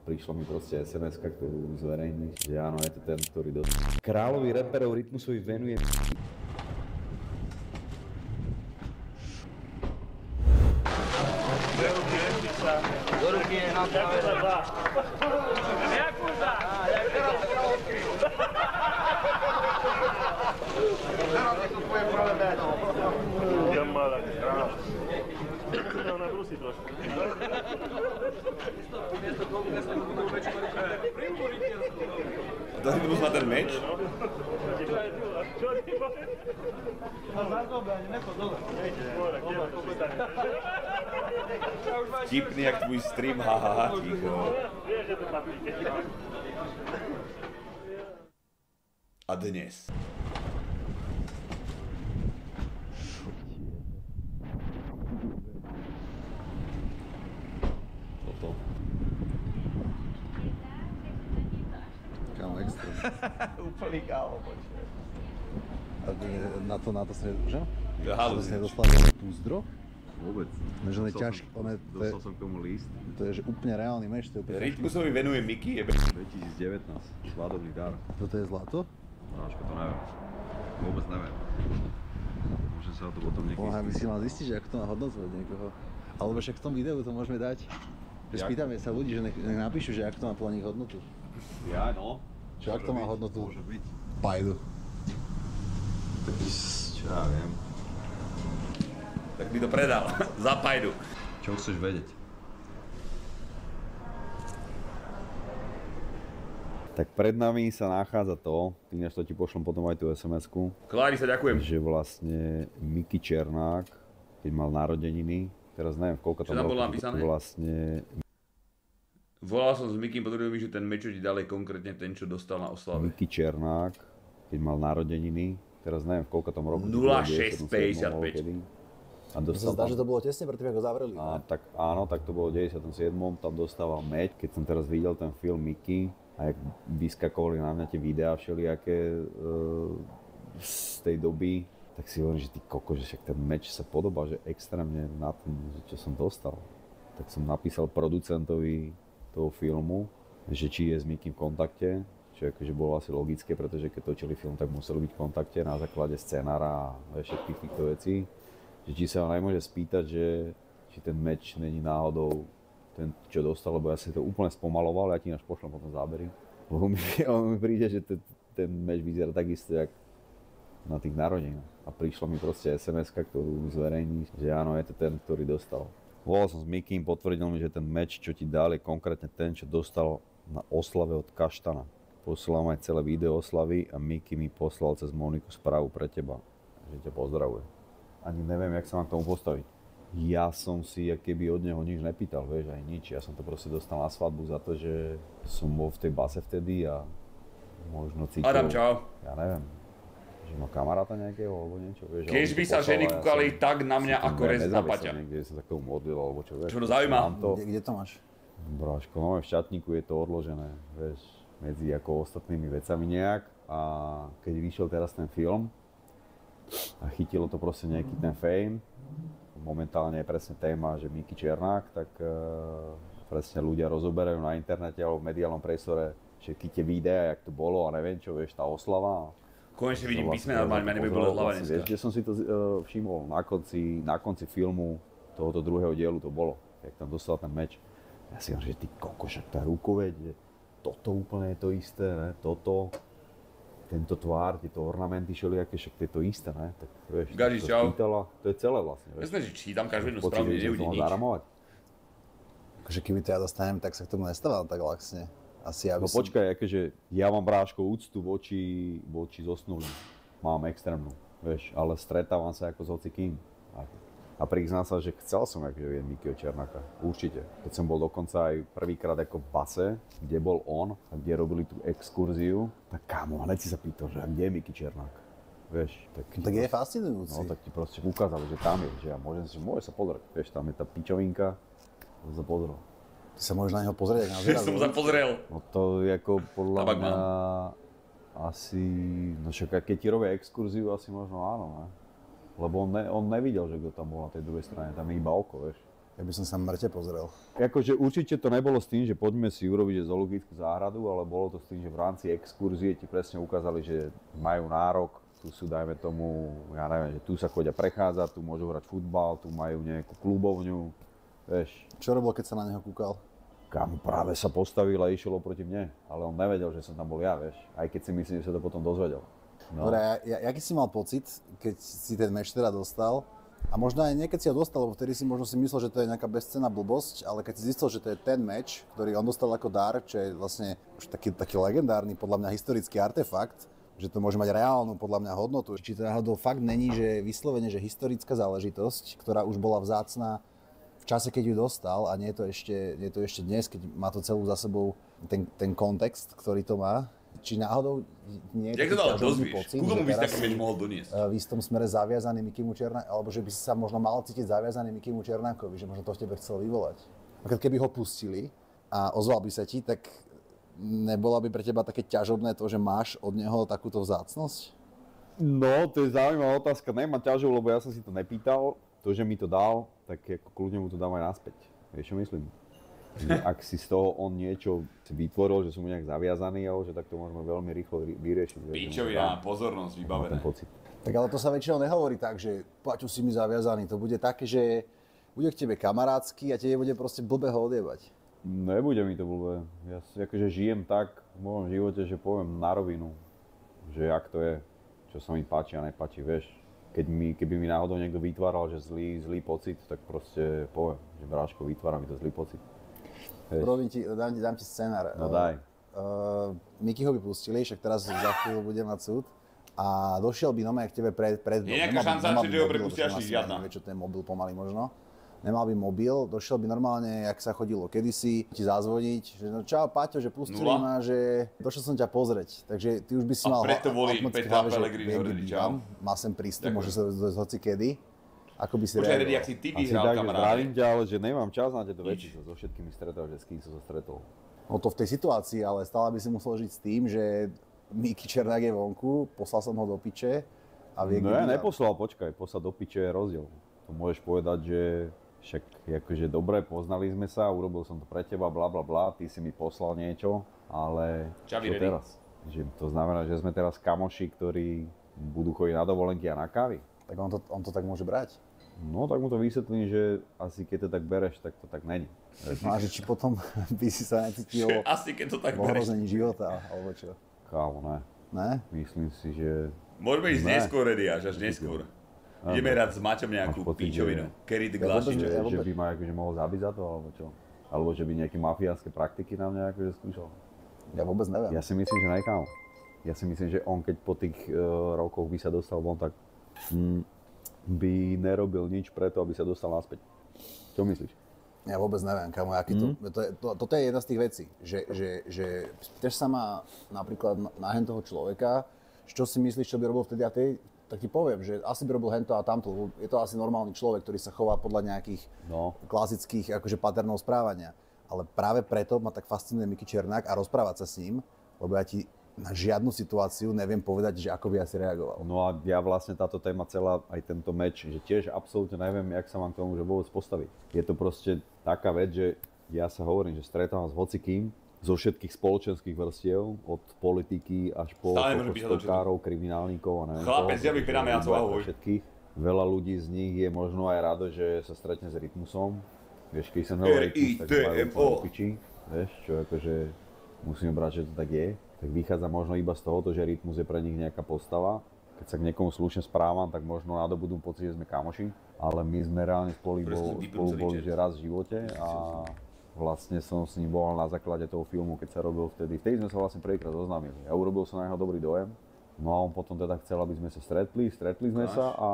prišla mi proste SMS-ka, ktorú zverejní, že áno, je to ten, ktorý Kráľovi reperov Rytmusovi venuje do ruky je nám práve. Jakuza! Teraz je to tvoje prvé meno. Ja mala, krás. No, na brusí trošku. Daj brus na ten meč? Čo ti povie? Vtipný jak tvůj stream, hahaha, ticho. A dnes. Toto. Kámo, extra. Úplný kámo, počkej. A na to sa že? Halus. To sa nedostal žiadny púzdro? Vôbec. Že on je ťažký, Dostal som k tomu list. to je že úplne reálny meč, to je úplne ťažký. Rytmusovi venuje Miky, jebe. 2019. Svadobný dar. Toto je zlato? Náško to neviem. Vôbec neviem. Môžem sa o to potom niekedy Aby si mal zistiť, že ako to má hodnotu od niekoho. Alebo však v tom videu to môžeme dať. Že spýtame sa ľudí, že nech napíšu, že ako to má podľa nich hodnotu. Ja, no. Že ako to má hodnotu. Môže byť. Pajdu. Čo ja viem. Tak mi to predal. Za pajdu. Čo chceš vedieť? Tak pred nami sa nachádza to, ináč to ti pošlem potom aj tú SMS-ku. Klári sa ďakujem. Že vlastne Miky Černák, keď mal narodeniny, teraz neviem, v koľko tam bolo napísané? Vlastne... Volal som s Mikým, potvrdil mi, že ten meč, čo ti dal, je konkrétne ten, čo dostal na oslave. Miky Černák, keď mal narodeniny, teraz neviem, v koľko tam roku. 0655. A To sa zdá, že to bolo tesne predtým, ako zavreli. A tak áno, tak to bolo v 97. Tam dostával meč. Keď som teraz videl ten film Miky a jak vyskakovali na mňa tie videá všelijaké z tej doby, tak si hovorím, že ty koko, že však ten meč sa podobá, že extrémne na tom, čo som dostal. Tak som napísal producentovi toho filmu, že či je s Mikym v kontakte, čo akože bolo asi logické, pretože keď točili film, tak museli byť v kontakte na základe scenára a všetkých týchto vecí. Že či sa ho nemôže spýtať, že či ten meč není náhodou ten, čo dostal, lebo ja si to úplne spomaloval, ja ti náš pošlem potom zábery. Lebo mi príde, že ten meč vyzerá takisto, jak na tých narodeninách. A prišla mi proste SMS-ka, ktorú zverejní, že áno, je to ten, ktorý dostal. Volal som s Mikým, potvrdil mi, že ten meč, čo ti dal, je konkrétne ten, čo dostal na oslave od Kaštana. Poslal aj celé video oslavy a Miky mi poslal cez Moniku správu pre teba, že ťa pozdravuje. Ani neviem, jak sa mám k tomu postaviť. Ja som si keby od neho nič nepýtal, vieš, aj nič. Ja som to proste dostal na svadbu za to, že som bol v tej base vtedy a možno cítil... Adam, čau. Ja neviem, že má kamaráta nejakého alebo niečo, vieš. Keď by sa ženy kúkali tak na mňa ako rez na Paťa. Niekde som sa k tomu modlil, alebo čo, vieš. Čo to zaujíma? Kde to máš? Bráško, máme v šatníku, je to odložené, vieš, medzi ako ostatnými vecami nejak. A keď vyšiel teraz ten film, a chytilo to proste nejaký ten fame. Momentálne je presne téma, že Miky Černák, tak presne ľudia rozoberajú na internete alebo v mediálnom priestore všetky tie videá, jak to bolo a neviem čo, vieš, tá oslava. Konečne vidím písmena, mňa neby bolo hlava dneska. Vieš, kde som si to všimol? Na konci filmu tohoto druhého dielu to bolo, jak tam dostal ten meč. Ja si hovorím, že ty kokošak, tá rukoveď, toto úplne je to isté, ne? Toto. Tento tvár, tieto ornamenty všelijaké, však to je to isté, ne? Tak vieš, Gaži, to čau. spýtala, to je celé vlastne, vieš. Jasné, že čítam každú jednu správu, neuvidím nič. Akože keby to ja dostanem, tak sa k tomu nestával tak laxne. Asi ja by No som... počkaj, akože ja mám bráško úctu voči zosnulým. Mám extrémnu, vieš, ale stretávam sa ako s hocikým. A priznám sa, že chcel som akože vidieť Mikyho Černáka, určite. Keď som bol dokonca aj prvýkrát ako v base, kde bol on a kde robili tú exkurziu, tak kámo, hneď si sa pýtal, že kde je Miky Černák, vieš. Tak je fascinujúci. No tak ti proste ukázali, že tam je, že ja môžem sa pozrieť, vieš, tam je tá pičovinka, to sa pozrel. Ty sa môžeš na neho pozrieť, ak na Ja som sa pozrel. No to je ako podľa Tabak mňa asi, no však keď ti robia exkurziu, asi možno áno, ne? Lebo on nevidel, že kto tam bol na tej druhej strane, tam je iba oko, vieš. Ja by som sa mŕte pozrel. Akože určite to nebolo s tým, že poďme si urobiť zoologickú záhradu, ale bolo to s tým, že v rámci exkurzie ti presne ukázali, že majú nárok, tu sú, dajme tomu, ja neviem, že tu sa chodia prechádzať, tu môžu hrať futbal, tu majú nejakú klubovňu, vieš. Čo robil, keď sa na neho kúkal? Kam práve sa postavil a išiel oproti mne, ale on nevedel, že som tam bol ja, vieš. Aj keď si myslím, že sa to potom dozvedel. No. Dobre, jaký si mal pocit, keď si ten meč teda dostal? A možno aj niekedy si ho dostal, lebo vtedy si možno si myslel, že to je nejaká bezcenná blbosť, ale keď si zistil, že to je ten meč, ktorý on dostal ako dar, čo je vlastne už taký legendárny, podľa mňa historický artefakt, že to môže mať reálnu, podľa mňa, hodnotu. Či to náhodou fakt není, že vyslovene, že historická záležitosť, ktorá už bola vzácna v čase, keď ju dostal, a nie je to ešte dnes, keď má to celú za sebou ten kontext, ktorý to má. Či náhodou nie je to dal dozvieš? pocit, Ku komu by si teraz taký meč mohol doniesť? v istom smere zaviazaný Mikimu Černákovi, alebo že by si sa možno mal cítiť zaviazaný Mikimu Černákovi, že možno to v tebe chcel vyvolať. A keby ho pustili a ozval by sa ti, tak nebola by pre teba také ťažobné to, že máš od neho takúto vzácnosť? No, to je zaujímavá otázka. Nemám ťažov, lebo ja som si to nepýtal. To, že mi to dal, tak ako kľudne mu to dám aj naspäť. Vieš, čo myslím? Ak si z toho on niečo vytvoril, že som mu nejak zaviazaný, že tak to môžeme veľmi rýchlo vyriešiť. Píčovia, pozornosť, vybavené. Tak ale to sa väčšinou nehovorí tak, že Paťo, si mi zaviazaný. To bude také, že bude k tebe kamarátsky a tebe bude proste blbe ho odjebať. Nebude mi to blbé. Ja akože žijem tak v mojom živote, že poviem na rovinu, že jak to je, čo sa mi páči a nepáči, vieš. Keby mi náhodou niekto vytváral, že zlý pocit, tak proste poviem, že Bráško, vytvára mi to zlý pocit. Dám ti scenár. No daj. Mikyho by pustili, však teraz za chvíľu bude mať súd. A došiel by normálne k tebe pred Nie je nejaká šanca, že ho prepustia až žiadna. Nevie, čo ten mobil pomaly možno. Nemal by mobil, došiel by normálne, jak sa chodilo kedysi, ti zazvoniť, že no čau Paťo, že pustili ma, že došiel som ťa pozrieť. Takže ty už by si mal automaticky hlave, že viem, kde bývam, mal sem prístup, môže sa dojsť hoci kedy. Ako by si reagoval? Jak si ty vyhral, kamaráde. Zdravím ťa, ale že nemám čas na tieto veci, sa so všetkými stretol, že s kým som sa stretol. No to v tej situácii, ale stále by si musel žiť s tým, že Miky Černák je vonku, poslal som ho do piče a vie, no ja neposlal, počkaj, poslať do piče je rozdiel. To môžeš povedať, že však akože dobre, poznali sme sa, urobil som to pre teba, bla bla bla, ty si mi poslal niečo, ale čo teraz? Že to znamená, že sme teraz kamoši, ktorí budú chodiť na dovolenky a na kávy. Tak on to tak môže brať? No tak mu to vysvetlím, že asi keď to tak bereš, tak to tak není. No a že či potom by si sa necítil asi keď to tak v ohrození života, alebo čo? Kámo, ne. Ne? Myslím si, že... Môžeme ísť neskôr, Eddie, až neskôr. Ideme rád s Maťom nejakú píčovinu. Kerry the Glass. Že by ma akože mohol zabiť za to, alebo čo? Alebo že by nejaké mafiánske praktiky na mňa akože skúšal. Ja vôbec neviem. Ja si myslím, že ne, kámo. Ja si myslím, že on keď po tých rokoch by sa dostal von, tak by nerobil nič preto, aby sa dostal naspäť. Čo myslíš? Ja vôbec neviem, kámo, aký toto je jedna z tých vecí, že pýtaš sa ma napríklad na toho človeka, čo si myslíš, čo by robil vtedy a tej, tak ti poviem, že asi by robil hento a tamto. Je to asi normálny človek, ktorý sa chová podľa nejakých klasických akože paternov správania. Ale práve preto ma tak fascinuje Miky Černák a rozprávať sa s ním, lebo ja ti na žiadnu situáciu neviem povedať, že ako by asi reagoval. No a ja vlastne táto téma celá, aj tento meč, že tiež absolútne neviem, jak sa mám k tomu že vôbec postaviť. Je to proste taká vec, že ja sa hovorím, že stretávam s hocikým, zo všetkých spoločenských vrstiev, od politiky až po stokárov, kriminálnikov a neviem. Chlapec, ja bych pyramiácov, ahoj. Všetkých. Veľa ľudí z nich je možno aj rado, že sa stretne s Rytmusom. Vieš, keď sa hovorí Rytmus, tak majú piči. Vieš, čo akože musíme brať, že to tak je. Tak vychádza možno iba z tohoto, že Rytmus je pre nich nejaká postava. Keď sa k niekomu slušne správam, tak možno nadobudú pocit, že sme kamoši. Ale my sme reálne spolu boli že raz v živote a vlastne som s ním bol na základe toho filmu, keď sa robil vtedy. Vtedy sme sa vlastne prvýkrát zoznámili. Ja urobil som na neho dobrý dojem. No a on potom teda chcel, aby sme sa stretli sme sa a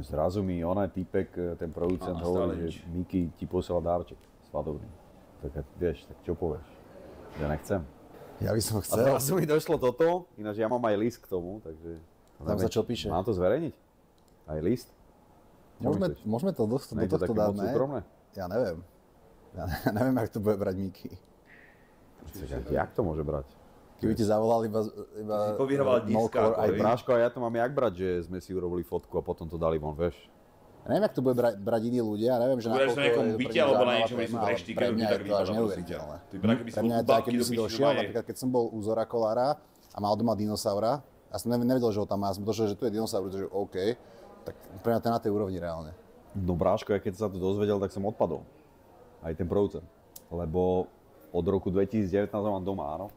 zrazu mi onaj týpek, ten producent hovorí, že Miky ti posiela dárček svadobný. Tak vieš, tak čo povieš? Ja nechcem. Ja by som chcel. A zrazu mi došlo toto, ináč ja mám aj list k tomu, takže... Tam sa čo píše? Mám to zverejniť? Aj list? Môžeme to do tohto dať, ne? Ja neviem. Ja neviem, jak to bude brať Miky. Jak to môže brať? Keby ti zavolal iba povyhroval diska. Aj Bráško a ja to mám jak brať, že sme si urobili fotku a potom to dali von, vieš? Neviem, jak to bude brať iní ľudia, neviem, že Budeš na nejakom byte alebo na niečom, kde sú ale breští, pre keď mňa ľudia je to až neuveriteľné. Pre mňa je to, aj keby si došiel, napríklad keď som bol u Zora Kolára a mal doma dinosaura, ja som nevedel, že ho tam má, som došiel, že tu je dinosaur, že OK, tak pre mňa to je na tej úrovni reálne. No Bráško, keď sa to dozvedel, tak som odpadol. Aj ten producent. Lebo od roku 2019 mám doma, áno.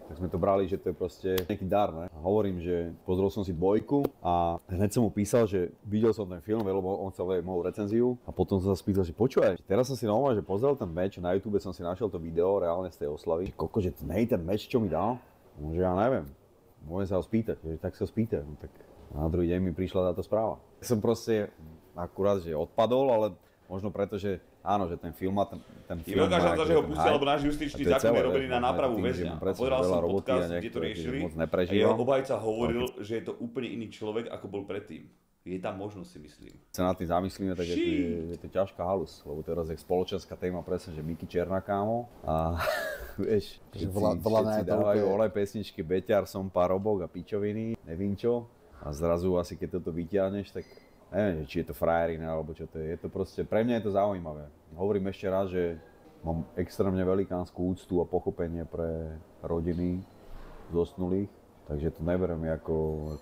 Tak sme to brali, že to je proste nejaký dar, ne? A hovorím, že pozrel som si dvojku a hneď som mu písal, že videl som ten film, lebo on chcel moju recenziu a potom som sa spýtal, že počúvaj, teraz som si normálne, že pozrel ten meč, na YouTube som si našiel to video reálne z tej oslavy. Koko, že ten meč, čo mi dal? Že ja neviem, môžem sa ho spýtať, že tak sa ho spýtaj. No, tak na druhý deň mi prišla táto správa. Som proste akurát, že odpadol, ale možno preto, že áno, že ten film má ten film. Veľká šanca, že ho pustil, lebo náš justičný zákon je robený na nápravu väzňa. Pozeral som podcast, kde to riešili a jeho obhajca hovoril, že je to úplne iný človek, ako bol predtým. Je tam možnosť, si myslím. Sa nad tým zamyslíme, tak je to ťažká halus, lebo teraz je spoločenská téma presne, že Miky Černá, kámo. A vieš, všetci dávajú olej pesničky, Beťar, som pár robok a pičoviny, nevím čo. A zrazu asi keď toto vyťahneš, tak neviem, či je to frajerina, alebo čo to je. Je to proste, pre mňa je to zaujímavé. Hovorím ešte raz, že mám extrémne velikánsku úctu a pochopenie pre rodiny zosnulých. Takže to neberiem ako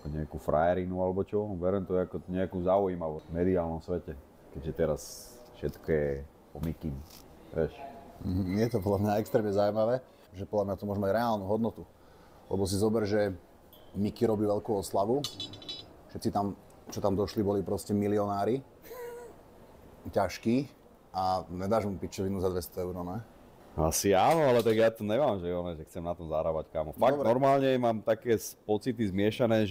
nejakú frajerinu alebo čo. Beriem to ako nejakú zaujímavosť v mediálnom svete. Keďže teraz všetko je o Mikim, vieš. Je to podľa mňa extrémne zaujímavé, že podľa mňa to môže mať reálnu hodnotu. Lebo si zober, že Miky robí veľkú oslavu. Všetci tam, čo tam došli, boli proste milionári. Ťažkí. A nedáš mu pičovinu za 200 €, ne? Asi áno, ale tak ja to nemám, že chcem na tom zarábať, kámo. Fakt dobre. Normálne mám také pocity zmiešané,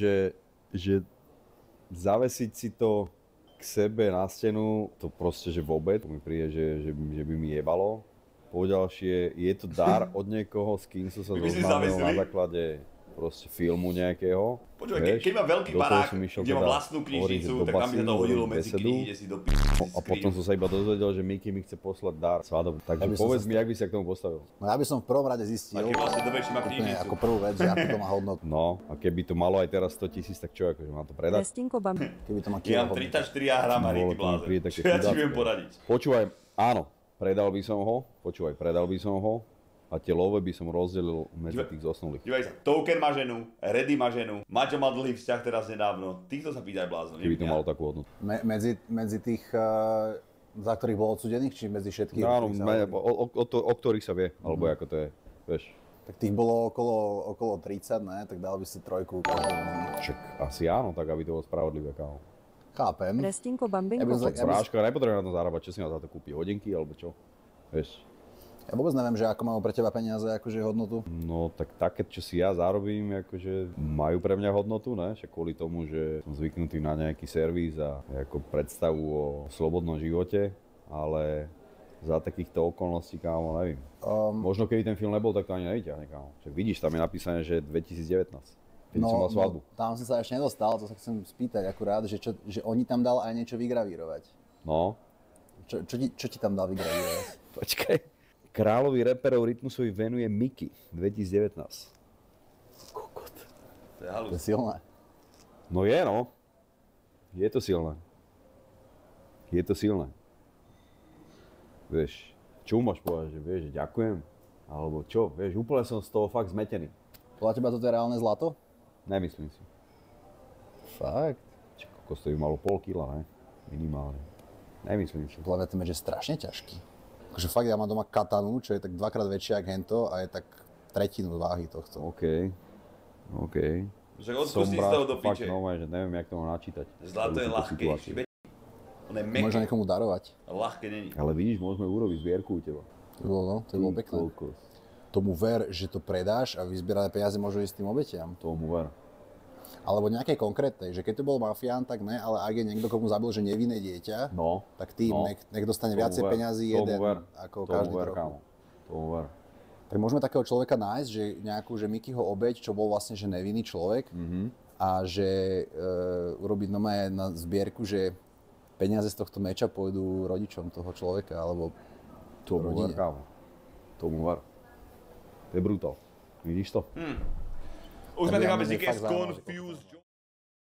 že zavesiť si to k sebe na stenu, to proste, že vôbec, to mi príde, že by mi jebalo. Poďalšie, je to dar od niekoho, s kým som sa zoznámil na základe proste filmu nejakého. Počúvaj, keď má veľký barák, kde má vlastnú knižnicu, tak tam by sa to hodilo medzi knihy, kde si do a potom som sa iba dozvedel, že Miky mi chce poslať dar svadobný. Takže povedz mi, jak by si sa k tomu postavil. No ja by som v prvom rade zistil, úplne ako prvú vec, že ako to má hodnotu. No, a keby to malo aj teraz 100 000, tak čo, akože mám to predať? Keby to má ja mám 34 a hrám a ty blázen. Čo ja ti viem poradiť? Počúvaj, áno, predal by som ho. A tie love by som rozdelil medzi tých zosnulých. Dívaj sa, Token má ženu, Reddy má ženu, Maťo má dlhý vzťah teraz nedávno. Týchto sa pýtaj blázno. Keby to malo takú hodnotu. Medzi tých, za ktorých bol odsudených, či medzi všetkých? Áno, o ktorých sa vie, alebo ako to je, vieš. Tak tých bolo okolo 30, ne? Tak dal by si trojku. Však asi áno, tak aby to bolo spravodlivé, kámo. Chápem. Prestinko, bambinko. Práška, nepotrebuje na to zarábať, čo si na to kúpi, hodinky alebo čo, vieš. Ja vôbec neviem, že ako majú pre teba peniaze akože hodnotu. No tak také, čo si ja zarobím, akože majú pre mňa hodnotu, ne? Však kvôli tomu, že som zvyknutý na nejaký servis a ako predstavu o slobodnom živote, ale za takýchto okolností, kámo, neviem. Možno keby ten film nebol, tak to ani nevyťahne, kámo. Však vidíš, tam je napísané, že 2019. Keď som mal svadbu. No, tam som sa ešte nedostal, to sa chcem spýtať akurát, že oni tam dal aj niečo vygravírovať. No. Čo ti tam dal vygravírovať? Počkaj. Kráľovi reperov Rytmusovi venuje Miky 2019. Kokot. To je halus. To je silné. No je, no. Je to silné. Vieš, čo máš povedať, že vieš, že ďakujem? Alebo čo, vieš, úplne som z toho fakt zmetený. Podľa teba toto je reálne zlato? Nemyslím si. Fakt? Či kokos to by malo pol kila, ne? Minimálne. Nemyslím si. Podľa mňa ten meč je strašne ťažký. Takže fakt ja mám doma katanu, čo je tak dvakrát väčšia ako hento a je tak tretinu váhy tohto. OK. Však odpustí z toho do piče. Fakt nové, že neviem, jak to mám načítať. Zlato je ľahké, on je meké. Možno niekomu darovať. Ľahké není. Ale vidíš, môžeme urobiť zbierku u teba. To bolo pekné. Tomu ver, že to predáš a vyzbierané peniaze môžu ísť tým obetiam. Tomu ver. Alebo nejaké konkrétnej, že keď to bol mafián, tak ne, ale ak je niekto, komu zabil, že nevinné dieťa, tak tým nech dostane viacej peňazí jeden, ako každý trochu. Tomu ver. Tak môžeme takého človeka nájsť, že nejakú, že Mikyho obeť, čo bol vlastne že nevinný človek a že urobiť na zbierku, že peniaze z tohto meča pôjdu rodičom toho človeka, alebo rodine. Tomu ver. To je brutál. Vidíš to? Už sme necháme si Confused